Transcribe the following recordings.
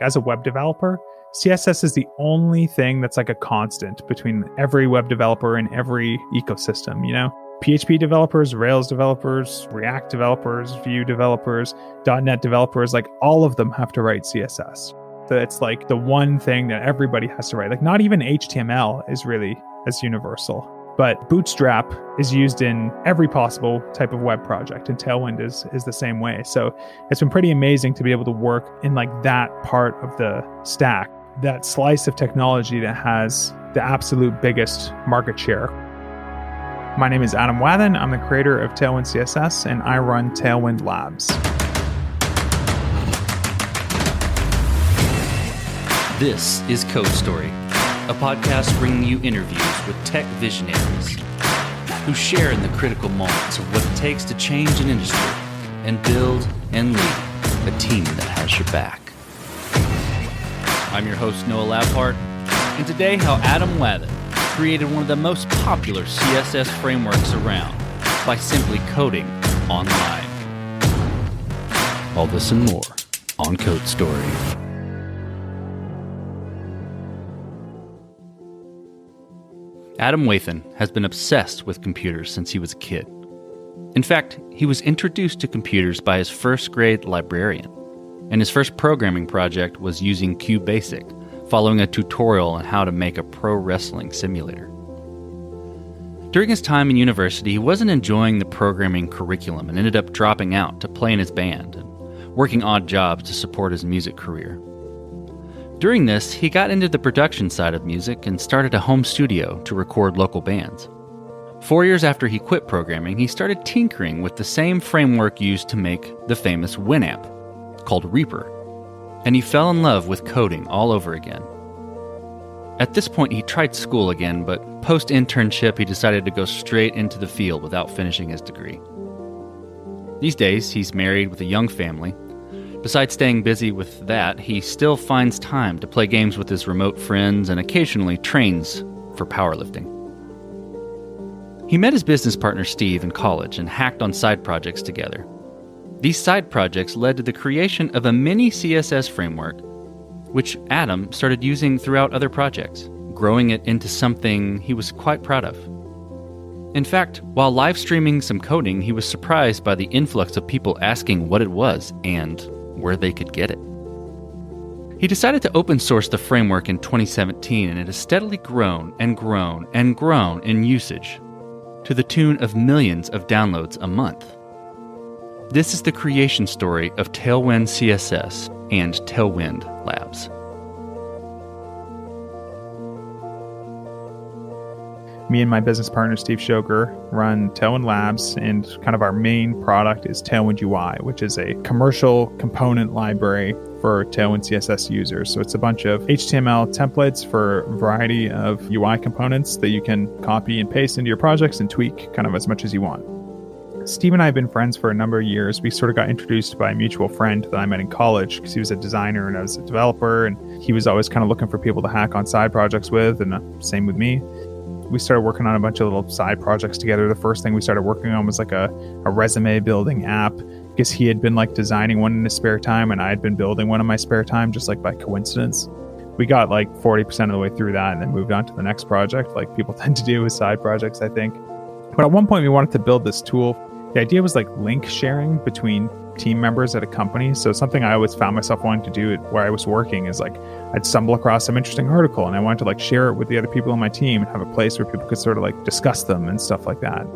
As a web developer, CSS is the only thing that's like a constant between every web developer and every ecosystem, PHP developers, Rails developers, React developers, Vue developers, .NET developers, like all of them have to write CSS. So it's like the one thing that everybody has to write. Like not even HTML is really as universal. But Bootstrap is used in every possible type of web project, and Tailwind is the same way. So it's been pretty amazing to be able to work in like that part of the stack, that slice of technology that has the absolute biggest market share. My name is Adam Wathan. I'm the creator of Tailwind CSS, and I run Tailwind Labs. This is Code Story, a podcast bringing you interviews with tech visionaries who share in the critical moments of what it takes to change an industry and build and lead a team that has your back. I'm your host, Noah Labhart, and today how Adam Wathan created one of the most popular CSS frameworks around by simply coding online. All this and more on Code Story. Adam Wathan has been obsessed with computers since he was a kid. In fact, he was introduced to computers by his first grade librarian, and his first programming project was using QBasic, following a tutorial on how to make a pro wrestling simulator. During his time in university, he wasn't enjoying the programming curriculum and ended up dropping out to play in his band and working odd jobs to support his music career. During this, he got into the production side of music and started a home studio to record local bands. 4 years after he quit programming, he started tinkering with the same framework used to make the famous Winamp, called Reaper, and he fell in love with coding all over again. At this point, he tried school again, but post-internship, he decided to go straight into the field without finishing his degree. These days, he's married with a young family. Besides staying busy with that, he still finds time to play games with his remote friends and occasionally trains for powerlifting. He met his business partner Steve in college and hacked on side projects together. These side projects led to the creation of a mini CSS framework, which Adam started using throughout other projects, growing it into something he was quite proud of. In fact, while live streaming some coding, he was surprised by the influx of people asking what it was and where they could get it. He decided to open source the framework in 2017, and it has steadily grown and grown and grown in usage to the tune of millions of downloads a month. This is the creation story of Tailwind CSS and Tailwind Labs. Me and my business partner, Steve Shoger, run Tailwind Labs, and kind of our main product is Tailwind UI, which is a commercial component library for Tailwind CSS users. So it's a bunch of HTML templates for a variety of UI components that you can copy and paste into your projects and tweak kind of as much as you want. Steve and I have been friends for a number of years. We sort of got introduced by a mutual friend that I met in college because he was a designer and I was a developer, and he was always kind of looking for people to hack on side projects with, and same with me. We started working on a bunch of little side projects together. The first thing we started working on was like a resume building app, because he had been like designing one in his spare time and I had been building one in my spare time, just like by coincidence. We got like 40% of the way through that and then moved on to the next project, like people tend to do with side projects, I think. But at one point we wanted to build this tool. The idea was like link sharing between team members at a company. So something I always found myself wanting to do where I was working is like I'd stumble across some interesting article and I wanted to like share it with the other people on my team and have a place where people could sort of like discuss them and stuff like that.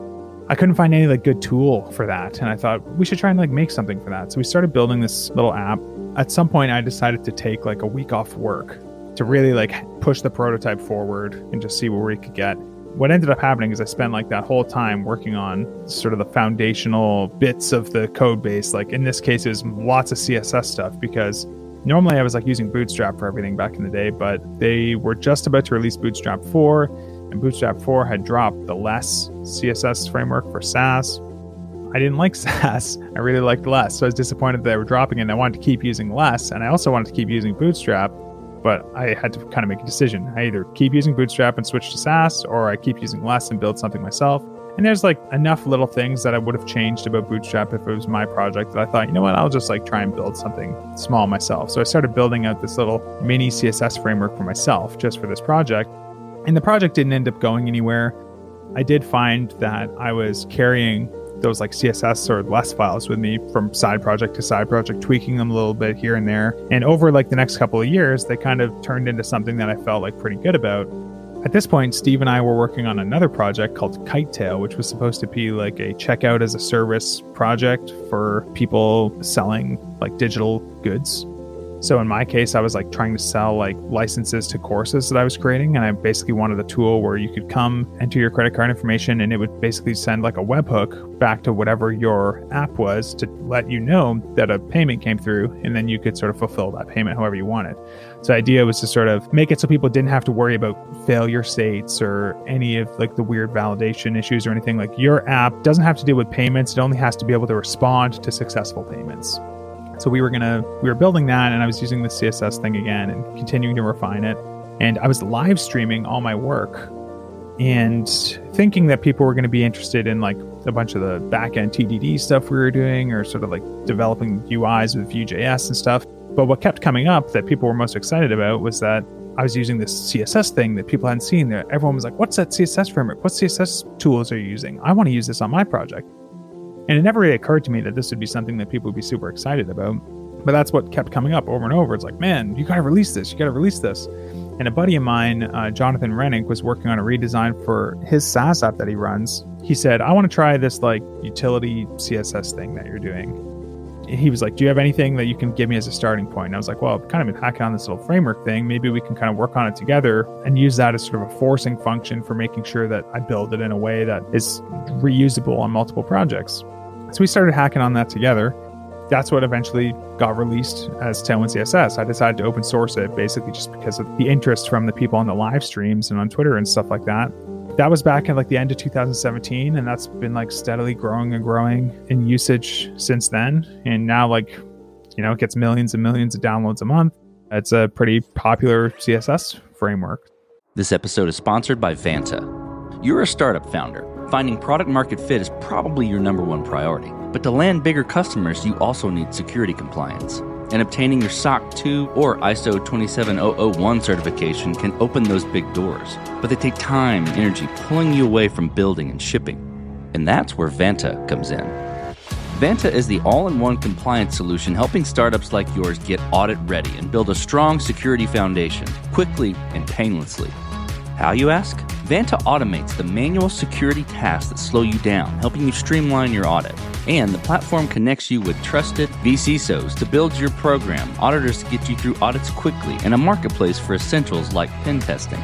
I couldn't find any like good tool for that, and I thought we should try and like make something for that. So we started building this little app. At some point I decided to take like a week off work to really like push the prototype forward and just see where we could get. What ended up happening is I spent like that whole time working on sort of the foundational bits of the code base. Like in this case, it was lots of CSS stuff, because normally I was like using Bootstrap for everything back in the day, but they were just about to release Bootstrap 4, and Bootstrap 4 had dropped the Less CSS framework for Sass. I didn't like Sass. I really liked Less. So I was disappointed that they were dropping it, and I wanted to keep using Less, and I also wanted to keep using Bootstrap. But I had to kind of make a decision. I either keep using Bootstrap and switch to Sass, or I keep using Less and build something myself. And there's like enough little things that I would have changed about Bootstrap if it was my project that I thought, you know what, I'll just like try and build something small myself. So I started building out this little mini CSS framework for myself just for this project. And the project didn't end up going anywhere. I did find that I was carrying those like CSS or less files with me from side project to side project, tweaking them a little bit here and there. And over like the next couple of years, they kind of turned into something that I felt like pretty good about. At this point, Steve and I were working on another project called Kitetail, which was supposed to be like a checkout as a service project for people selling like digital goods. So in my case, I was like trying to sell like licenses to courses that I was creating. And I basically wanted a tool where you could come, enter your credit card information, and it would basically send like a webhook back to whatever your app was to let you know that a payment came through. And then you could sort of fulfill that payment however you wanted. So the idea was to sort of make it so people didn't have to worry about failure states or any of like the weird validation issues or anything. Like your app doesn't have to deal with payments. It only has to be able to respond to successful payments. So we were building that, and I was using the CSS thing again and continuing to refine it. And I was live streaming all my work and thinking that people were going to be interested in like a bunch of the backend TDD stuff we were doing, or sort of like developing UIs with Vue.js and stuff. But what kept coming up that people were most excited about was that I was using this CSS thing that people hadn't seen. Everyone was like, what's that CSS framework? What CSS tools are you using? I want to use this on my project. And it never really occurred to me that this would be something that people would be super excited about. But that's what kept coming up over and over. It's like, man, you got to release this. You got to release this. And a buddy of mine, Jonathan Rennick, was working on a redesign for his SaaS app that he runs. He said, I want to try this like utility CSS thing that you're doing. And he was like, do you have anything that you can give me as a starting point? And I was like, well, I've kind of been hacking on this little framework thing. Maybe we can kind of work on it together and use that as sort of a forcing function for making sure that I build it in a way that is reusable on multiple projects. So we started hacking on that together. That's what eventually got released as Tailwind CSS. I decided to open source it basically just because of the interest from the people on the live streams and on Twitter and stuff like that. That was back in like the end of 2017, and that's been like steadily growing and growing in usage since then. And now like, you know, it gets millions and millions of downloads a month. It's a pretty popular CSS framework. This episode is sponsored by Vanta. You're a startup founder. Finding product market fit is probably your number one priority. But to land bigger customers, you also need security compliance. And obtaining your SOC 2 or ISO 27001 certification can open those big doors. But they take time and energy, pulling you away from building and shipping. And that's where Vanta comes in. Vanta is the all-in-one compliance solution helping startups like yours get audit ready and build a strong security foundation quickly and painlessly. How, you ask? Vanta automates the manual security tasks that slow you down, helping you streamline your audit. And the platform connects you with trusted vCISOs to build your program, auditors to get you through audits quickly, and a marketplace for essentials like pen testing.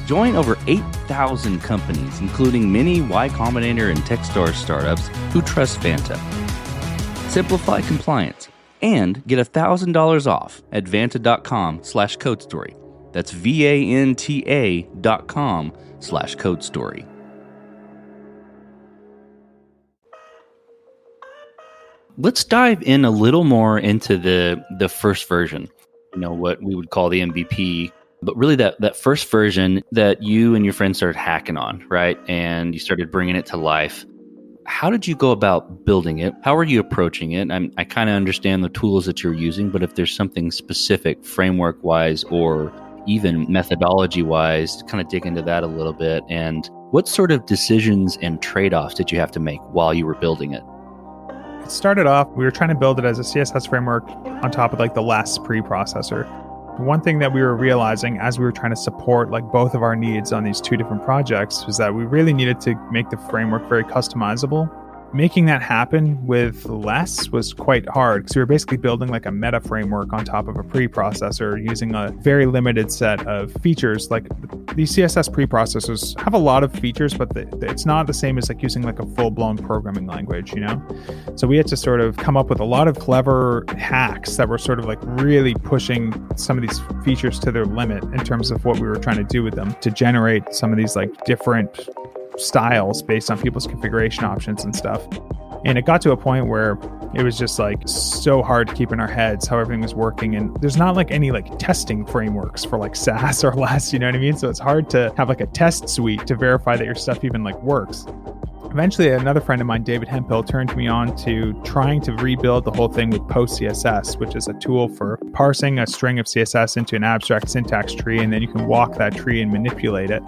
Join over 8,000 companies, including many Y Combinator and Techstars startups who trust Vanta. Simplify compliance and get $1,000 off at vanta.com/codestory. That's VANTA.com/codestory. Let's dive in a little more into the first version, what we would call the MVP, but really that first version that you and your friends started hacking on, right? And you started bringing it to life. How did you go about building it? How are you approaching it? I kind of understand the tools that you're using, but if there's something specific framework-wise or even methodology-wise, kind of dig into that a little bit. And what sort of decisions and trade-offs did you have to make while you were building it? It started off, we were trying to build it as a CSS framework on top of like the less preprocessor. One thing that we were realizing as we were trying to support like both of our needs on these two different projects was that we really needed to make the framework very customizable. Making that happen with less was quite hard because we were basically building like a meta framework on top of a preprocessor using a very limited set of features. Like these CSS preprocessors have a lot of features, but it's not the same as like using like a full-blown programming language, So we had to sort of come up with a lot of clever hacks that were sort of like really pushing some of these features to their limit in terms of what we were trying to do with them to generate some of these like different styles based on people's configuration options and stuff. And it got to a point where it was just like so hard to keep in our heads how everything was working. And there's not like any like testing frameworks for like SaaS or less, you know what I mean? So it's hard to have like a test suite to verify that your stuff even like works. Eventually, another friend of mine, David Hemphill, turned me on to trying to rebuild the whole thing with Post CSS, which is a tool for parsing a string of CSS into an abstract syntax tree, and then you can walk that tree and manipulate it.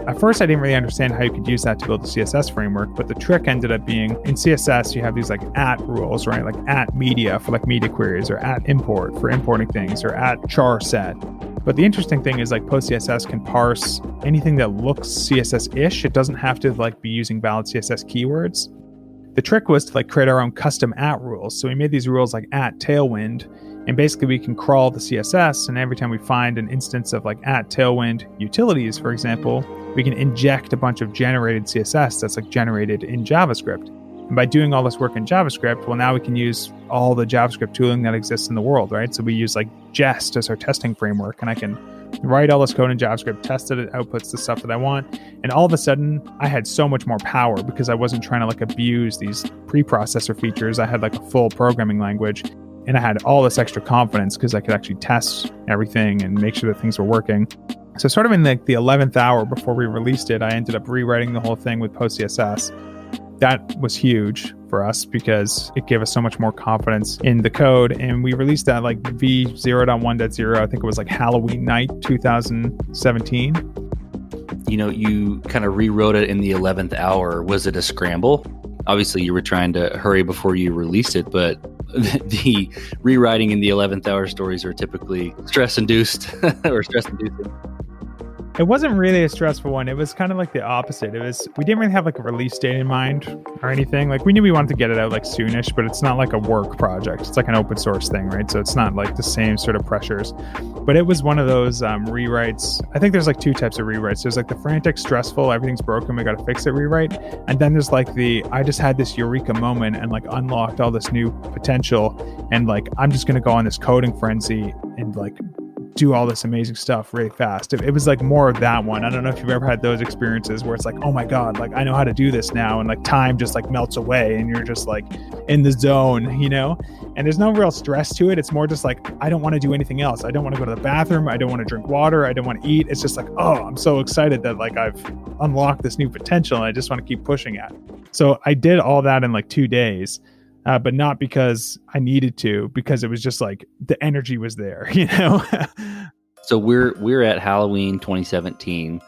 At first, I didn't really understand how you could use that to build a CSS framework, but the trick ended up being in CSS, you have these like @ rules, right? Like @ media for like media queries, or @ import for importing things, or @ char set. But the interesting thing is like Post CSS can parse anything that looks CSS-ish. It doesn't have to like be using valid CSS keywords. The trick was to like create our own custom @ rules. So we made these rules like @Tailwind, and basically we can crawl the CSS, and every time we find an instance of like @Tailwind utilities, for example, we can inject a bunch of generated CSS that's like generated in JavaScript. And by doing all this work in JavaScript, well, now we can use all the JavaScript tooling that exists in the world, right? So we use like Jest as our testing framework, and I can write all this code in JavaScript, test it, it outputs the stuff that I want. And all of a sudden, I had so much more power because I wasn't trying to like abuse these preprocessor features. I had like a full programming language, and I had all this extra confidence because I could actually test everything and make sure that things were working. So sort of in like the 11th hour before we released it, I ended up rewriting the whole thing with Post CSS. That was huge for us because it gave us so much more confidence in the code. And we released that like v0.1.0. I think it was like Halloween night 2017. You know, you kind of rewrote it in the 11th hour. Was it a scramble? Obviously, you were trying to hurry before you released it, but the rewriting in the 11th hour stories are typically stress-induced or stress-inducing. It wasn't really a stressful one. It was kind of like the opposite. We didn't really have like a release date in mind or anything. Like we knew we wanted to get it out like soonish, but it's not like a work project. It's like an open source thing, right? So it's not like the same sort of pressures. But it was one of those rewrites. I think there's like two types of rewrites. There's like the frantic, stressful, everything's broken, we got to fix it rewrite. And then there's like I just had this eureka moment and like unlocked all this new potential. And like, I'm just going to go on this coding frenzy and like do all this amazing stuff really fast. It was like more of that one. I don't know if you've ever had those experiences where it's like, oh my God, like I know how to do this now. And like time just like melts away and you're just like in the zone, you know? And there's no real stress to it. It's more just like, I don't want to do anything else. I don't want to go to the bathroom. I don't want to drink water. I don't want to eat. It's just like, oh, I'm so excited that like I've unlocked this new potential and I just want to keep pushing at it. So I did all that in like 2 days. But not because I needed to, because it was just like the energy was there, you know? So we're at Halloween 2017.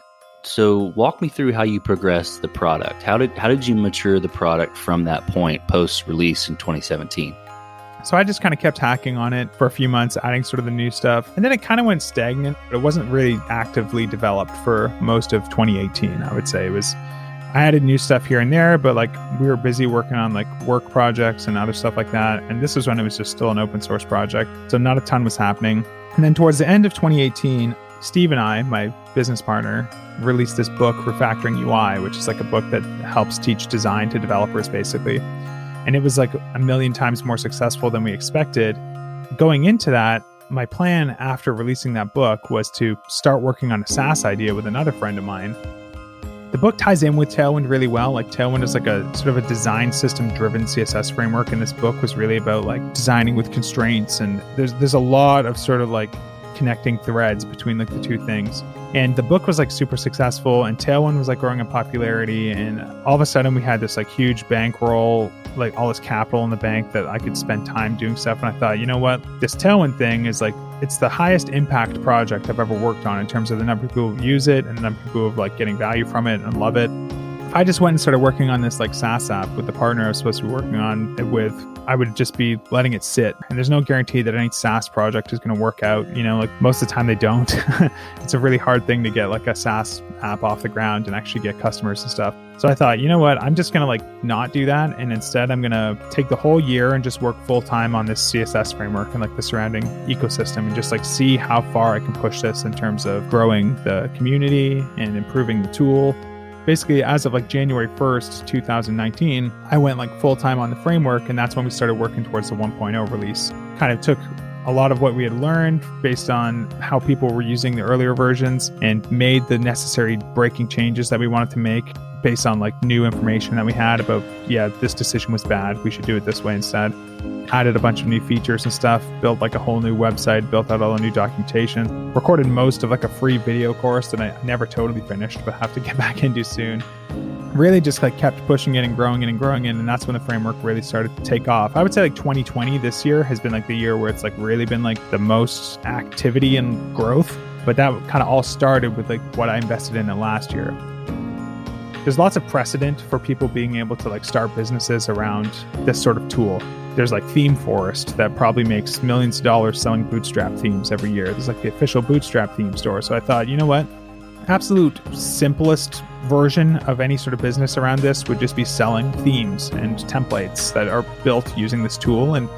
So walk me through how you progressed the product. How did you mature the product from that point post-release in 2017? So I just kind of kept hacking on it for a few months, adding sort of the new stuff. And then it kind of went stagnant, but it wasn't really actively developed for most of 2018, I would say. I added new stuff here and there, but like we were busy working on like work projects and other stuff like that. And this was when it was just still an open source project. So not a ton was happening. And then towards the end of 2018, Steve and I, my business partner, released this book, Refactoring UI, which is like a book that helps teach design to developers basically. And it was like a million times more successful than we expected. Going into that, my plan after releasing that book was to start working on a SaaS idea with another friend of mine. The book ties in with Tailwind really well. Like Tailwind is like a sort of a design system driven CSS framework. And this book was really about like designing with constraints. And there's a lot of sort of like connecting threads between like the two things. And the book was like super successful and Tailwind was like growing in popularity. And all of a sudden we had this like huge bankroll, like all this capital in the bank that I could spend time doing stuff. And I thought, you know what, this Tailwind thing is like, it's the highest impact project I've ever worked on in terms of the number of people who use it and the number of people who have like getting value from it and love it. If I just went and started working on this like SaaS app with the partner I was supposed to be working on it with, I would just be letting it sit. And there's no guarantee that any SaaS project is going to work out. You know, like most of the time they don't. It's a really hard thing to get like a SaaS app off the ground and actually get customers and stuff. So I thought, you know what, I'm just going to like not do that. And instead I'm going to take the whole year and just work full time on this CSS framework and like the surrounding ecosystem and just like see how far I can push this in terms of growing the community and improving the tool. Basically, as of like January 1st, 2019, I went like full time on the framework. And that's when we started working towards the 1.0 release. Kind of took a lot of what we had learned based on how people were using the earlier versions and made the necessary breaking changes that we wanted to make. based on like new information that we had about, yeah, this decision was bad, we should do it this way instead. Added a bunch of new features and stuff, built like a whole new website, built out all the new documentation, recorded most of like a free video course that I never totally finished, but have to get back into soon. Really just like kept pushing it and growing it and growing it, and that's when the framework really started to take off. I would say like 2020 this year has been like the year where it's like really been like the most activity and growth, but that kind of all started with like what I invested in it last year. There's lots of precedent for people being able to like start businesses around this sort of tool. There's like Theme Forest that probably makes millions of dollars selling bootstrap themes every year. There's like the official bootstrap theme store. So I thought, you know what? Absolute simplest version of any sort of business around this would just be selling themes and templates that are built using this tool, and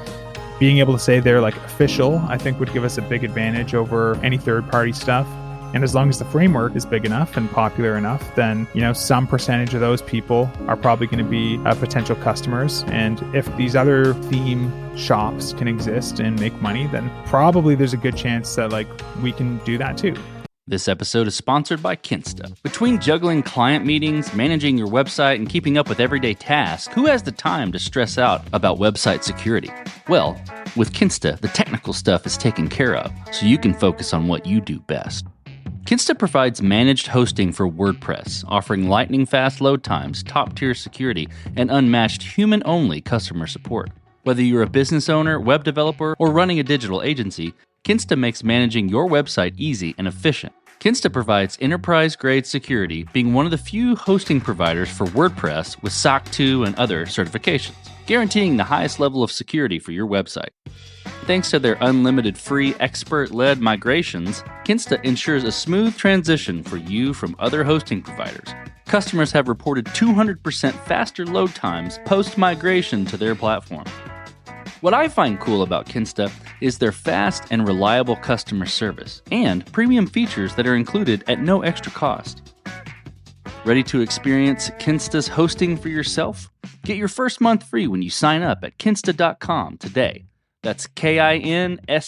being able to say they're like official, I think would give us a big advantage over any third-party stuff. And as long as the framework is big enough and popular enough, then, you know, some percentage of those people are probably going to be potential customers. And if these other theme shops can exist and make money, then probably there's a good chance that like we can do that too. This episode is sponsored by Kinsta. Between juggling client meetings, managing your website, and keeping up with everyday tasks, who has the time to stress out about website security? Well, with Kinsta, the technical stuff is taken care of, so you can focus on what you do best. Kinsta provides managed hosting for WordPress, offering lightning-fast load times, top-tier security, and unmatched human-only customer support. Whether you're a business owner, web developer, or running a digital agency, Kinsta makes managing your website easy and efficient. Kinsta provides enterprise-grade security, being one of the few hosting providers for WordPress with SOC 2 and other certifications, guaranteeing the highest level of security for your website. Thanks to their unlimited free expert-led migrations, Kinsta ensures a smooth transition for you from other hosting providers. Customers have reported 200% faster load times post-migration to their platform. What I find cool about Kinsta is their fast and reliable customer service and premium features that are included at no extra cost. Ready to experience Kinsta's hosting for yourself? Get your first month free when you sign up at kinsta.com today. That's KINSTA.com.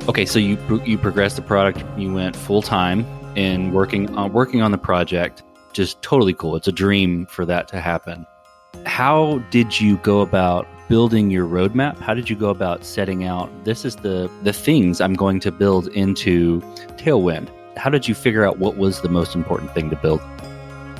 Okay, so you progressed the product. You went full time in working on the project. Just totally cool. It's a dream for that to happen. How did you go about building your roadmap? How did you go about setting out, this is the things I'm going to build into Tailwind? How did you figure out what was the most important thing to build?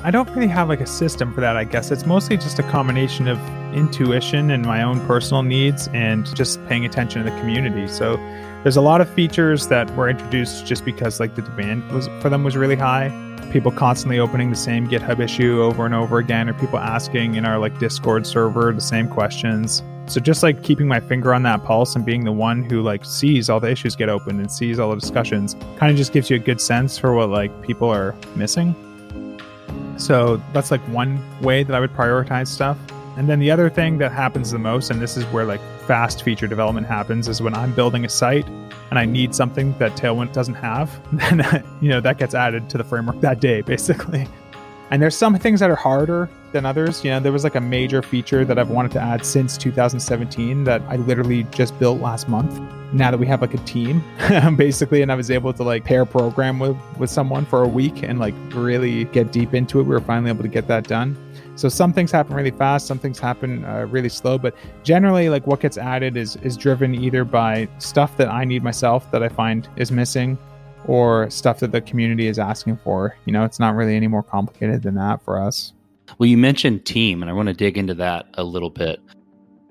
I don't really have like a system for that, I guess. It's mostly just a combination of intuition and my own personal needs and just paying attention to the community. So there's a lot of features that were introduced just because like the demand for them was really high. People constantly opening the same GitHub issue over and over again, or people asking in our like Discord server the same questions. So just like keeping my finger on that pulse and being the one who like sees all the issues get opened and sees all the discussions kind of just gives you a good sense for what like people are missing. So that's like one way that I would prioritize stuff. And then the other thing that happens the most, and this is where like fast feature development happens, is when I'm building a site and I need something that Tailwind doesn't have, then that gets added to the framework that day, basically. And there's some things that are harder than others. There was like a major feature that I've wanted to add since 2017 that I literally just built last month. Now that we have like a team, basically, and I was able to like pair program with someone for a week and like really get deep into it. We were finally able to get that done. So some things happen really fast, some things happen really slow, but generally like what gets added is driven either by stuff that I need myself that I find is missing, or stuff that the community is asking for. It's not really any more complicated than that for us. Well, you mentioned team, and I want to dig into that a little bit.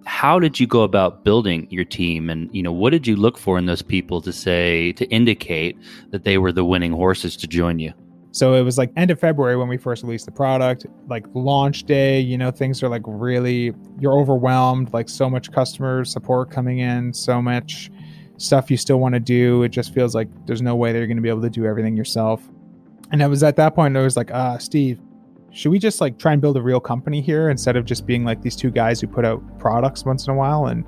How did you go about building your team, and what did you look for in those people to indicate that they were the winning horses to join you? So it was like end of February when we first released the product, like launch day, things are like really, you're overwhelmed, like so much customer support coming in, so much stuff you still want to do. It just feels like there's no way they're going to be able to do everything yourself. And it was at that point, I was like, Steve, should we just like try and build a real company here instead of just being like these two guys who put out products once in a while, and,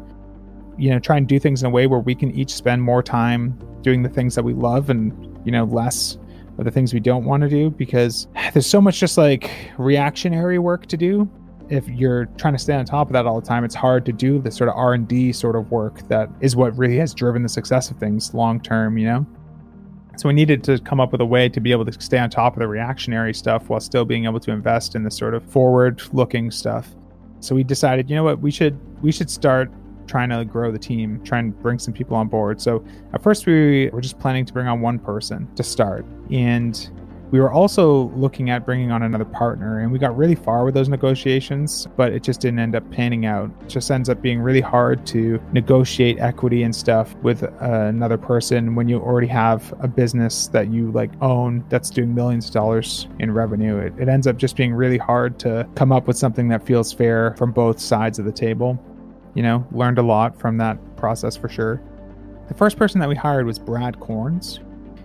try and do things in a way where we can each spend more time doing the things that we love and, less of the things we don't want to do, because there's so much just like reactionary work to do. If you're trying to stay on top of that all the time, it's hard to do the sort of R&D sort of work that is what really has driven the success of things long term, So we needed to come up with a way to be able to stay on top of the reactionary stuff while still being able to invest in the sort of forward-looking stuff. So we decided, you know what, we should start trying to grow the team, try and bring some people on board. So at first we were just planning to bring on one person to start. And we were also looking at bringing on another partner, and we got really far with those negotiations, but it just didn't end up panning out. It just ends up being really hard to negotiate equity and stuff with another person when you already have a business that you like own that's doing millions of dollars in revenue. It ends up just being really hard to come up with something that feels fair from both sides of the table. You know, learned a lot from that process for sure. The first person that we hired was Brad Corns.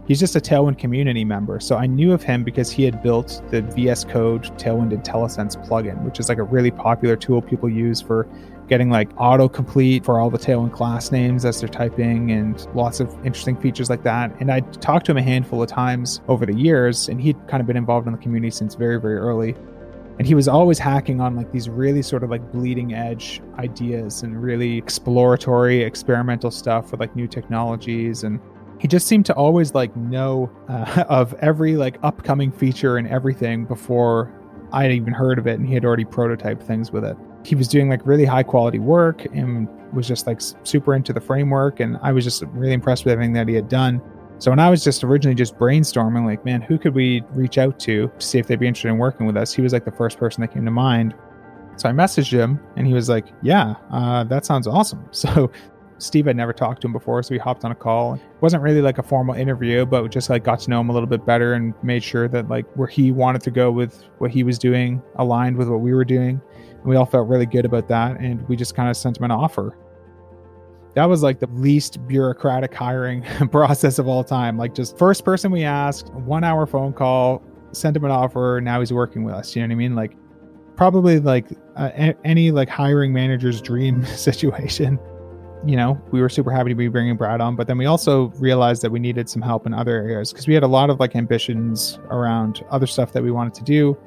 He's just a Tailwind community member. So I knew of him because he had built the VS Code Tailwind IntelliSense plugin, which is like a really popular tool people use for getting like autocomplete for all the Tailwind class names as they're typing and lots of interesting features like that. And I talked to him a handful of times over the years, and he'd kind of been involved in the community since very, very early. And he was always hacking on like these really sort of like bleeding edge ideas and really exploratory, experimental stuff with like new technologies. And he just seemed to always like know of every like upcoming feature and everything before I had even heard of it, and he had already prototyped things with it. He was doing like really high quality work and was just like super into the framework, and I was just really impressed with everything that he had done. So when I was just originally just brainstorming, like, man, who could we reach out to see if they'd be interested in working with us? He was like the first person that came to mind. So I messaged him, and he was like, yeah, that sounds awesome. So Steve had never talked to him before, so we hopped on a call. It wasn't really like a formal interview, but we just like got to know him a little bit better and made sure that like where he wanted to go with what he was doing aligned with what we were doing. And we all felt really good about that, and we just kind of sent him an offer. That was like the least bureaucratic hiring process of all time. Like just first person we asked, 1 hour phone call, sent him an offer. Now he's working with us. You know what I mean? Like probably like any like hiring manager's dream situation. You know, we were super happy to be bringing Brad on, but then we also realized that we needed some help in other areas because we had a lot of like ambitions around other stuff that we wanted to do.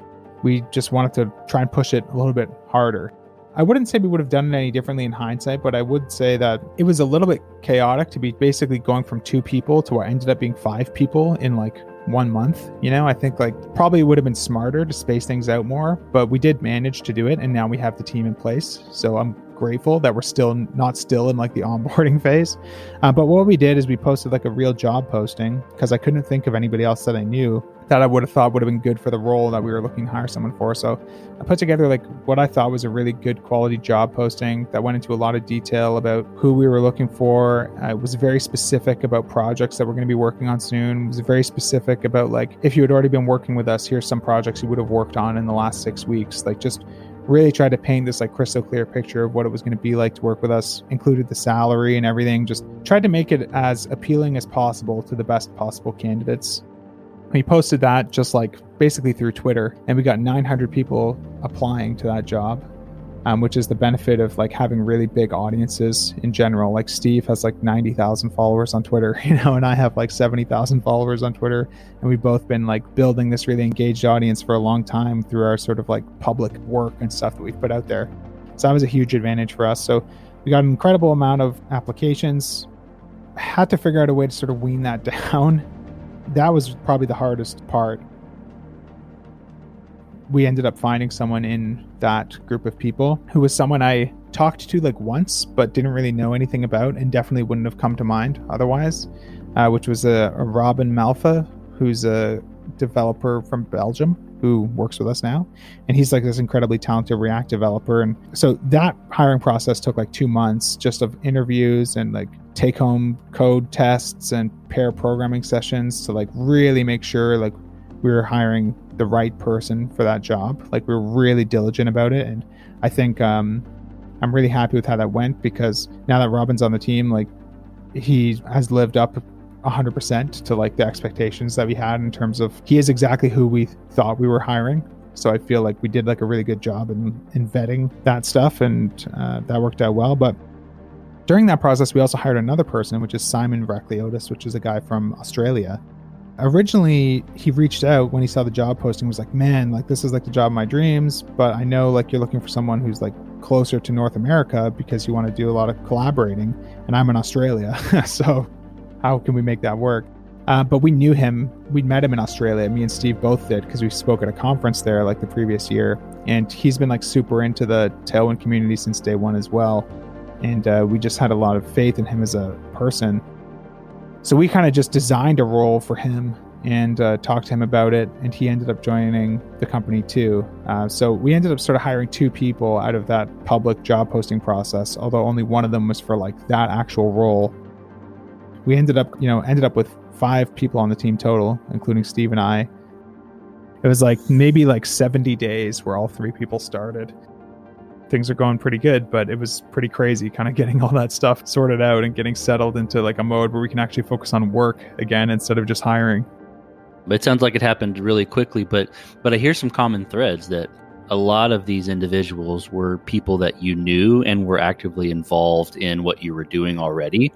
We just wanted to try and push it a little bit harder. I wouldn't say we would have done it any differently in hindsight, but I would say that it was a little bit chaotic to be basically going from 2 people to what ended up being 5 people in like 1 month. You know, I think like probably would have been smarter to space things out more, but we did manage to do it, and now we have the team in place. So I'm grateful that we're still not in like the onboarding phase. But what we did is we posted like a real job posting because I couldn't think of anybody else that I knew that I would have thought would have been good for the role that we were looking to hire someone for. So I put together like what I thought was a really good quality job posting that went into a lot of detail about who we were looking for. It was very specific about projects that we're going to be working on soon. It was very specific about like, if you had already been working with us, here's some projects you would have worked on in the last 6 weeks. Like just really tried to paint this like crystal clear picture of what it was going to be like to work with us, included the salary and everything, just tried to make it as appealing as possible to the best possible candidates. We posted that just like basically through Twitter, and we got 900 people applying to that job, which is the benefit of like having really big audiences in general. Like Steve has like 90,000 followers on Twitter, you know, and I have like 70,000 followers on Twitter. And we've both been like building this really engaged audience for a long time through our sort of like public work and stuff that we've put out there. So that was a huge advantage for us. So we got an incredible amount of applications. Had to figure out a way to sort of wean that down. That was probably the hardest part. We ended up finding someone in that group of people who was someone I talked to like once, but didn't really know anything about and definitely wouldn't have come to mind otherwise, which was a Robin Malfa, who's a developer from Belgium who works with us now. And he's like this incredibly talented React developer. And so that hiring process took like 2 months just of interviews and like take home code tests and pair programming sessions to like really make sure like we were hiring the right person for that job. Like we were really diligent about it. And I think I'm really happy with how that went, because now that Robin's on the team, like he has lived up 100% to like the expectations that we had in terms of he is exactly who we thought we were hiring. So I feel like we did like a really good job in vetting that stuff, and that worked out well. But during that process, we also hired another person, which is Simon Vrecliotis, which is a guy from Australia. Originally, he reached out when he saw the job posting, was like, man, like this is like the job of my dreams, but I know like you're looking for someone who's like closer to North America because you want to do a lot of collaborating, and I'm in Australia. So how can we make that work? But we knew him. We'd met him in Australia. Me and Steve both did because we spoke at a conference there like the previous year. And he's been like super into the Tailwind community since day one as well. And we just had a lot of faith in him as a person. So we kind of just designed a role for him and talked to him about it. And he ended up joining the company too. So we ended up sort of hiring 2 people out of that public job posting process, although only one of them was for like that actual role. We ended up with 5 people on the team total, including Steve and I. It was like maybe like 70 days where all 3 people started. Things are going pretty good, but it was pretty crazy kind of getting all that stuff sorted out and getting settled into like a mode where we can actually focus on work again instead of just hiring. It sounds like it happened really quickly, but I hear some common threads that a lot of these individuals were people that you knew and were actively involved in what you were doing already.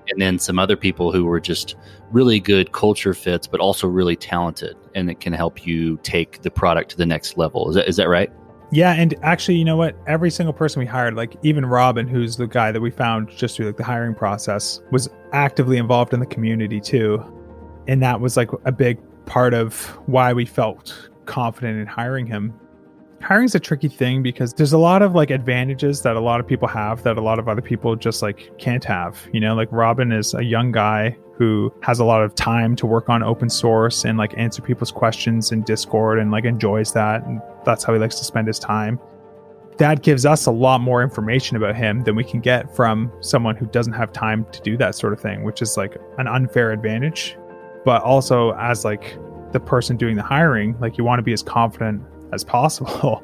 And then some other people who were just really good culture fits, but also really talented, and it can help you take the product to the next level. Is that right? Yeah, and actually, you know what? Every single person we hired, like even Robin, who's the guy that we found just through like the hiring process, was actively involved in the community too. And that was like a big part of why we felt confident in hiring him. Hiring is a tricky thing because there's a lot of like advantages that a lot of people have that a lot of other people just like can't have. You know, like Robin is a young guy who has a lot of time to work on open source and like answer people's questions in Discord and like enjoys that. And that's how he likes to spend his time. That gives us a lot more information about him than we can get from someone who doesn't have time to do that sort of thing, which is like an unfair advantage. But also as like the person doing the hiring, like you want to be as confident as possible.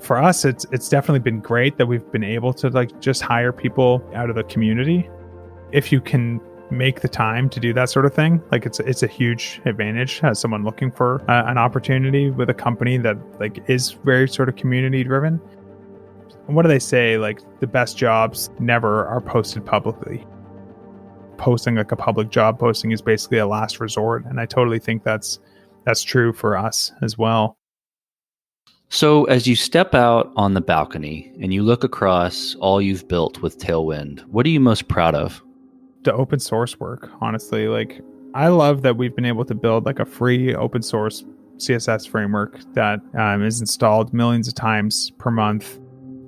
For us, it's definitely been great that we've been able to like just hire people out of the community. If you can make the time to do that sort of thing, like it's a huge advantage as someone looking for an opportunity with a company that like is very sort of community driven. What do they say? Like the best jobs never are posted publicly. Posting like a public job posting is basically a last resort, and I totally think that's true for us as well. So as you step out on the balcony and you look across all you've built with Tailwind, what are you most proud of? The open source work, honestly. Like I love that we've been able to build like a free open source CSS framework that is installed millions of times per month.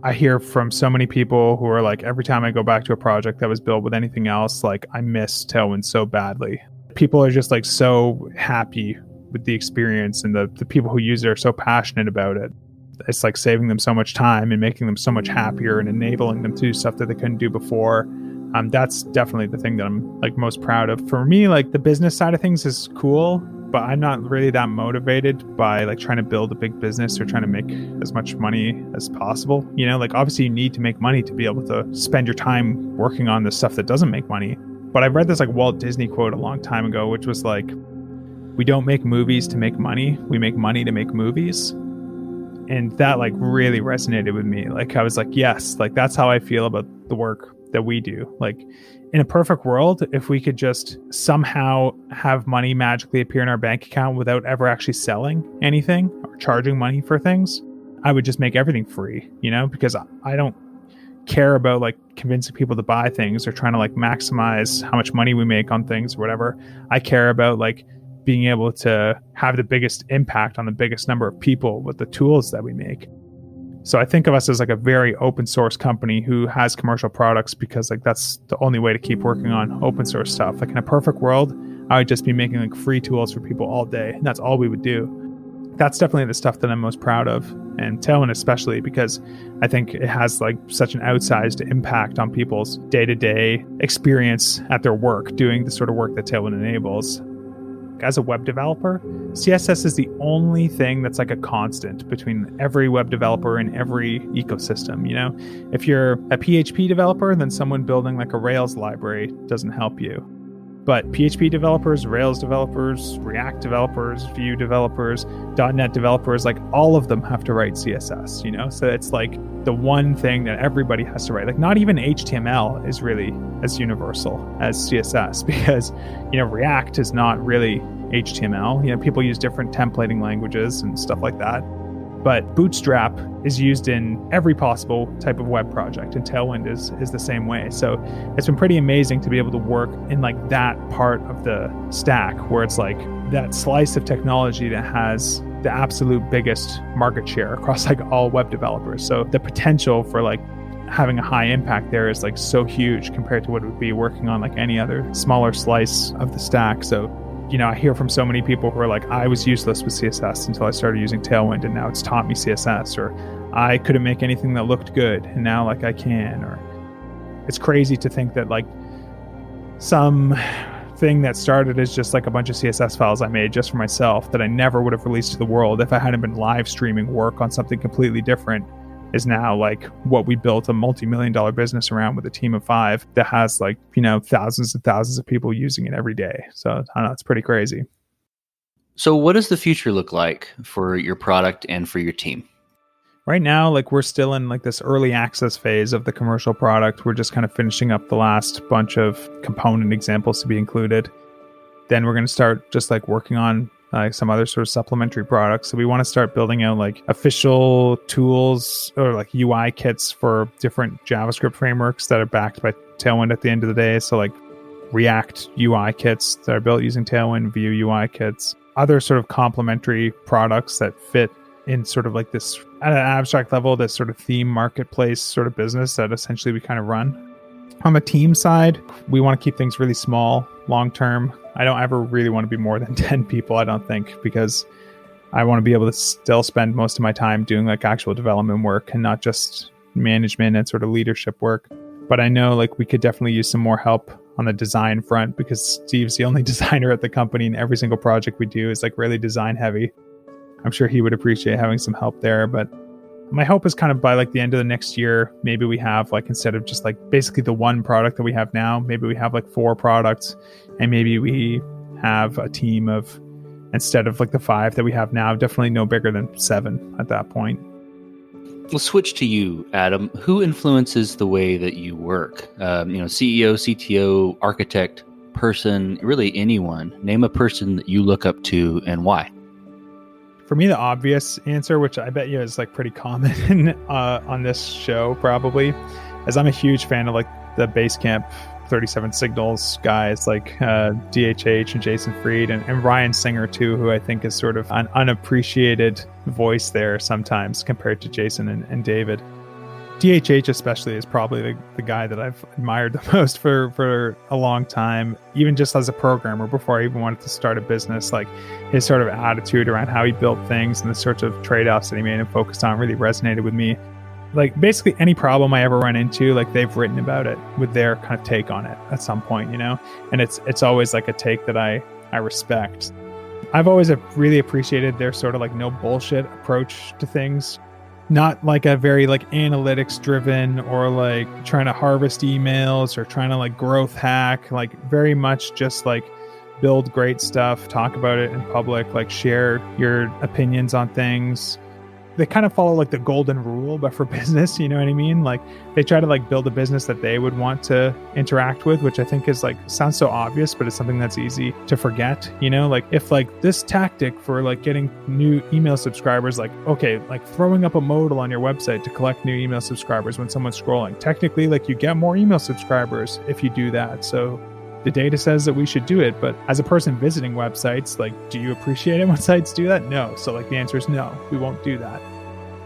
I hear from so many people who are like, every time I go back to a project that was built with anything else, like I miss Tailwind so badly. People are just like so happy with the experience, and the people who use it are so passionate about it. It's like saving them so much time and making them so much happier and enabling them to do stuff that they couldn't do before. That's definitely the thing that I'm like most proud of. For me, like the business side of things is cool, but I'm not really that motivated by like trying to build a big business or trying to make as much money as possible. You know, like obviously you need to make money to be able to spend your time working on the stuff that doesn't make money. But I read this like Walt Disney quote a long time ago, which was like, we don't make movies to make money. We make money to make movies. And that like really resonated with me. Like I was like, yes, like that's how I feel about the work that we do. Like in a perfect world, if we could just somehow have money magically appear in our bank account without ever actually selling anything or charging money for things, I would just make everything free, you know, because I don't care about like convincing people to buy things or trying to like maximize how much money we make on things or whatever. I care about like being able to have the biggest impact on the biggest number of people with the tools that we make. So I think of us as like a very open source company who has commercial products because like that's the only way to keep working on open source stuff. Like in a perfect world, I would just be making like free tools for people all day, and that's all we would do. That's definitely the stuff that I'm most proud of, and Tailwind especially, because I think it has like such an outsized impact on people's day-to-day experience at their work, doing the sort of work that Tailwind enables. As a web developer, CSS is the only thing that's like a constant between every web developer and every ecosystem. You know, if you're a PHP developer, then someone building like a Rails library doesn't help you. But PHP developers, Rails developers, React developers, Vue developers, .NET developers, like all of them have to write CSS, you know? So it's like the one thing that everybody has to write. Like not even HTML is really as universal as CSS because, you know, React is not really HTML. You know, people use different templating languages and stuff like that. But Bootstrap is used in every possible type of web project, and Tailwind is the same way. So it's been pretty amazing to be able to work in like that part of the stack where it's like that slice of technology that has the absolute biggest market share across like all web developers. So the potential for like having a high impact there is like so huge compared to what it would be working on like any other smaller slice of the stack. So, you know, I hear from so many people who are like, I was useless with CSS until I started using Tailwind, and now it's taught me CSS, or I couldn't make anything that looked good and now like I can. Or it's crazy to think that like some thing that started as just like a bunch of CSS files I made just for myself that I never would have released to the world if I hadn't been live streaming work on something completely different is now like what we built a multi-million-dollar business around with a team of 5 that has like, you know, thousands and thousands of people using it every day. So I don't know, it's pretty crazy. So what does the future look like for your product and for your team? Right now, like we're still in like this early access phase of the commercial product. We're just kind of finishing up the last bunch of component examples to be included. Then we're going to start just like working on some other sort of supplementary products. So we want to start building out like official tools or like UI kits for different JavaScript frameworks that are backed by Tailwind at the end of the day. So like React UI kits that are built using Tailwind, Vue UI kits, other sort of complementary products that fit in sort of like this at an abstract level, this sort of theme marketplace sort of business that essentially we kind of run. On the team side, we want to keep things really small, long term. I don't ever really want to be more than 10 people, I don't think, because I want to be able to still spend most of my time doing like actual development work and not just management and sort of leadership work. But I know like we could definitely use some more help on the design front because Steve's the only designer at the company, and every single project we do is like really design heavy. I'm sure he would appreciate having some help there, but my hope is kind of by like the end of the next year, maybe we have like, instead of just like basically the one product that we have now, maybe we have like 4 products, and maybe we have a team of, instead of like the 5 that we have now, definitely no bigger than 7 at that point. We'll switch to you, Adam. Who influences the way that you work? CEO, CTO, architect, person, really anyone. Name a person that you look up to and why. For me, the obvious answer, which I bet you is like pretty common on this show probably, is I'm a huge fan of like the Basecamp 37 Signals guys like DHH and Jason Fried and Ryan Singer too, who I think is sort of an unappreciated voice there sometimes compared to Jason and David. DHH especially is probably the guy that I've admired the most for a long time, even just as a programmer before I even wanted to start a business. Like his sort of attitude around how he built things and the sorts of trade-offs that he made and focused on really resonated with me. Like basically any problem I ever run into, like they've written about it with their kind of take on it at some point, you know? And it's always like a take that I respect. I've always really appreciated their sort of like no bullshit approach to things. Not like a very like analytics driven or like trying to harvest emails or trying to like growth hack, like very much just like build great stuff, talk about it in public, like share your opinions on things. They kind of follow like the golden rule, but for business, you know what I mean? Like they try to like build a business that they would want to interact with, which I think is like, sounds so obvious, but it's something that's easy to forget, you know? Like if like this tactic for like getting new email subscribers, like, okay, like throwing up a modal on your website to collect new email subscribers when someone's scrolling, technically like you get more email subscribers if you do that. So the data says that we should do it, but as a person visiting websites, like, do you appreciate it when sites do that? No. So like the answer is no, we won't do that.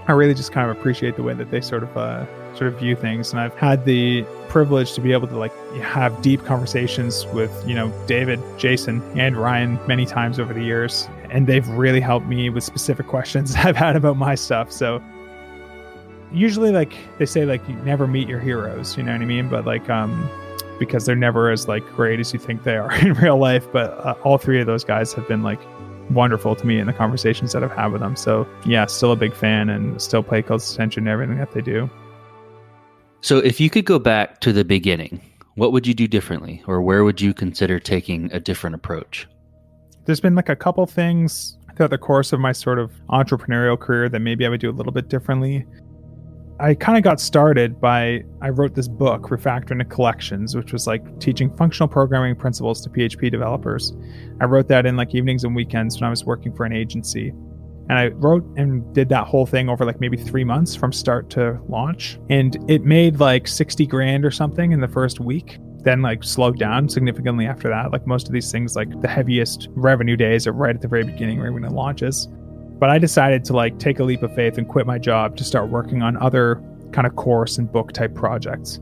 I really just kind of appreciate the way that they sort of view things. And I've had the privilege to be able to like have deep conversations with, you know, David, Jason, and Ryan many times over the years. And they've really helped me with specific questions I've had about my stuff. So usually like they say like you never meet your heroes, you know what I mean? But like, because they're never as like great as you think they are in real life. But all 3 of those guys have been like wonderful to me in the conversations that I've had with them. So yeah, still a big fan and still pay close attention to everything that they do. So if you could go back to the beginning, what would you do differently, or where would you consider taking a different approach? There's been like a couple things throughout the course of my sort of entrepreneurial career that maybe I would do a little bit differently. I kind of got started by, I wrote this book, Refactoring to Collections, which was like teaching functional programming principles to PHP developers. I wrote that in like evenings and weekends when I was working for an agency. And I wrote and did that whole thing over like maybe 3 months from start to launch. And it made like 60 grand or something in the first week. Then like slowed down significantly after that. Like most of these things, like the heaviest revenue days are right at the very beginning, right when it launches. But I decided to like take a leap of faith and quit my job to start working on other kind of course and book type projects.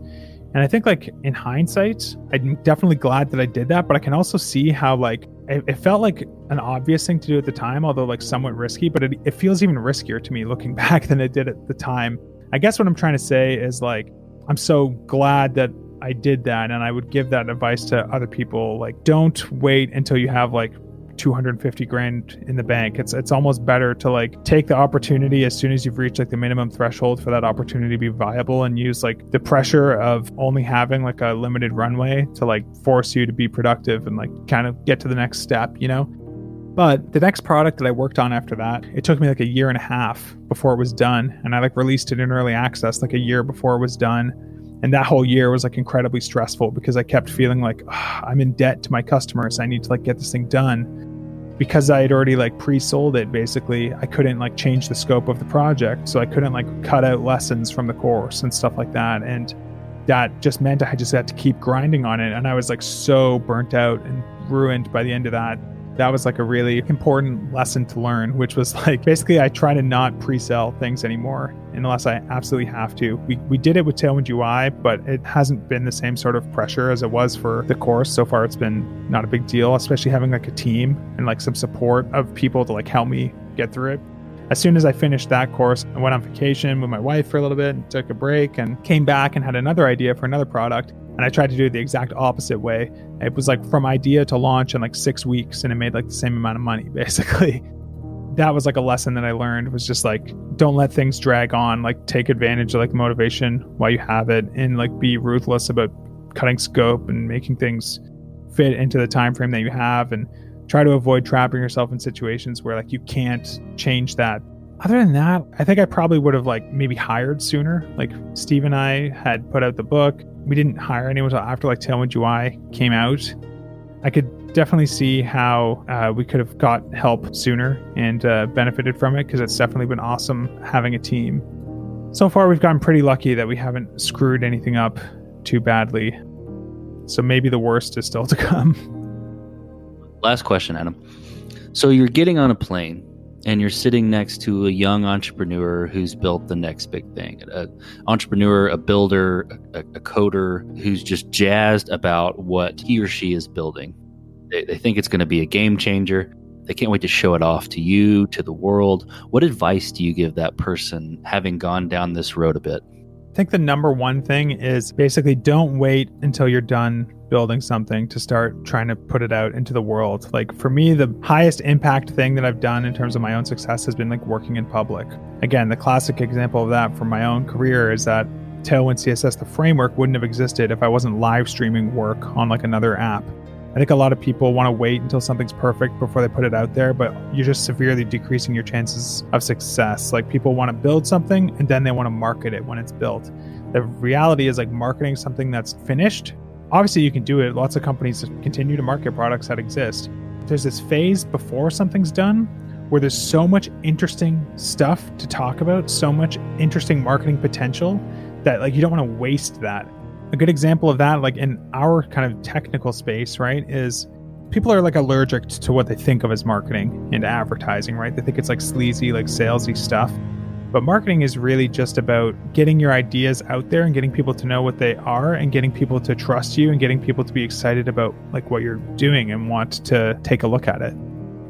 And I think like in hindsight, I'm definitely glad that I did that, but I can also see how like it felt like an obvious thing to do at the time, although like somewhat risky, but it feels even riskier to me looking back than it did at the time. I guess what I'm trying to say is like, I'm so glad that I did that. And I would give that advice to other people. Like, don't wait until you have like 250 grand in the bank. It's almost better to like take the opportunity as soon as you've reached like the minimum threshold for that opportunity to be viable, and use like the pressure of only having like a limited runway to like force you to be productive and like kind of get to the next step, you know? But the next product that I worked on after that, it took me like 1.5 years before it was done. And I like released it in early access like 1 year before it was done. And that whole year was like incredibly stressful because I kept feeling like I'm in debt to my customers. I need to like get this thing done. Because I had already like pre-sold it, basically, I couldn't like change the scope of the project. So I couldn't like cut out lessons from the course and stuff like that. And that just meant I just had to keep grinding on it. And I was like so burnt out and ruined by the end of that. That was like a really important lesson to learn, which was like, basically I try to not pre-sell things anymore unless I absolutely have to. We did it with Tailwind UI, but it hasn't been the same sort of pressure as it was for the course. So far, it's been not a big deal, especially having like a team and like some support of people to like help me get through it. As soon as I finished that course, I went on vacation with my wife for a little bit and took a break and came back and had another idea for another product. And I tried to do it the exact opposite way. It was like from idea to launch in like 6 weeks, and it made like the same amount of money, basically. That was like a lesson that I learned, was just like, don't let things drag on, like take advantage of like motivation while you have it, and like be ruthless about cutting scope and making things fit into the time frame that you have, and try to avoid trapping yourself in situations where like you can't change that. Other than that, I think I probably would have like maybe hired sooner. Like Steve and I had put out the book. We didn't hire anyone until after like Tailwind UI came out. I could definitely see how we could have got help sooner and benefited from it, because it's definitely been awesome having a team. So far, we've gotten pretty lucky that we haven't screwed anything up too badly. So maybe the worst is still to come. Last question, Adam. So you're getting on a plane and you're sitting next to a young entrepreneur who's built the next big thing. An entrepreneur, a builder, a coder who's just jazzed about what he or she is building. They think it's going to be a game changer. They can't wait to show it off to you, to the world. What advice do you give that person having gone down this road a bit? I think the number one thing is basically don't wait until you're done building something to start trying to put it out into the world. Like for me, the highest impact thing that I've done in terms of my own success has been like working in public. Again, the classic example of that from my own career is that Tailwind CSS, the framework, wouldn't have existed if I wasn't live streaming work on like another app. I think a lot of people want to wait until something's perfect before they put it out there, but you're just severely decreasing your chances of success. Like people want to build something and then they want to market it when it's built. The reality is like marketing something that's finished. Obviously you can do it. Lots of companies continue to market products that exist. There's this phase before something's done where there's so much interesting stuff to talk about, so much interesting marketing potential that like you don't want to waste that. A good example of that, like in our kind of technical space, right, is people are like allergic to what they think of as marketing and advertising, right? They think it's like sleazy, like salesy stuff. But marketing is really just about getting your ideas out there and getting people to know what they are and getting people to trust you and getting people to be excited about like what you're doing and want to take a look at it.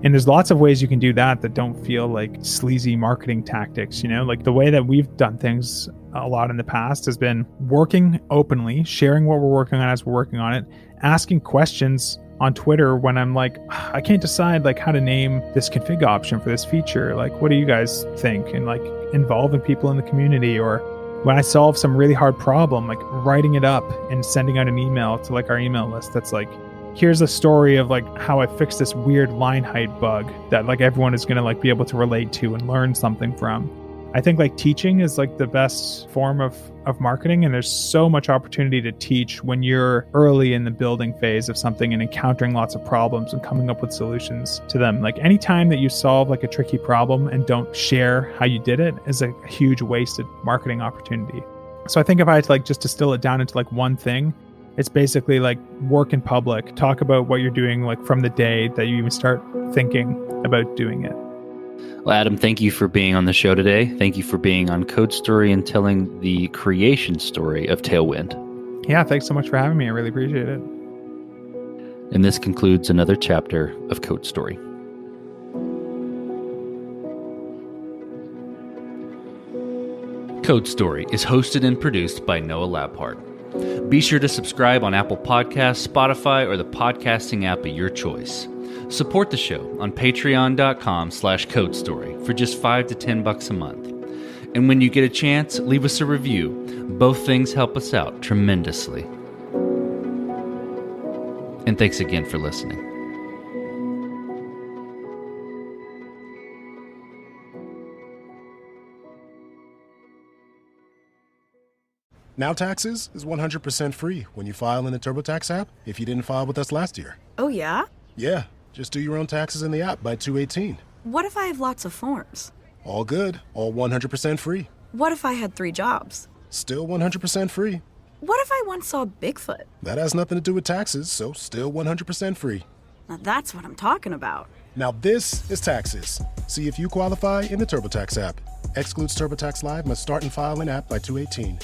And there's lots of ways you can do that that don't feel like sleazy marketing tactics, you know? Like the way that we've done things a lot in the past has been working openly, sharing what we're working on as we're working on it, asking questions on Twitter when I'm like, I can't decide like how to name this config option for this feature. Like, what do you guys think? And like involving people in the community, or when I solve some really hard problem, like writing it up and sending out an email to like our email list that's like, here's a story of like how I fixed this weird line height bug that like everyone is going to like be able to relate to and learn something from. I think like teaching is like the best form of marketing, and there's so much opportunity to teach when you're early in the building phase of something and encountering lots of problems and coming up with solutions to them. Like anytime that you solve like a tricky problem and don't share how you did it is a huge wasted marketing opportunity. So I think if I had to like just distill it down into like one thing, it's basically like work in public, talk about what you're doing like from the day that you even start thinking about doing it. Well, Adam, thank you for being on the show today. Thank you for being on Code Story and telling the creation story of Tailwind. Yeah, thanks so much for having me. I really appreciate it. And this concludes another chapter of Code Story. Code Story is hosted and produced by Noah Labhart. Be sure to subscribe on Apple Podcasts, Spotify, or the podcasting app of your choice. Support the show on patreon.com/codestory for just $5 to $10 a month. And when you get a chance, leave us a review. Both things help us out tremendously. And thanks again for listening. Now Taxes is 100% free when you file in the TurboTax app if you didn't file with us last year. Oh, yeah? Yeah, just do your own taxes in the app by 2/18. What if I have lots of forms? All good, all 100% free. What if I had 3 jobs? Still 100% free. What if I once saw Bigfoot? That has nothing to do with taxes, so still 100% free. Now that's what I'm talking about. Now this is Taxes. See if you qualify in the TurboTax app. Excludes TurboTax Live, must start and file in app by 2/18.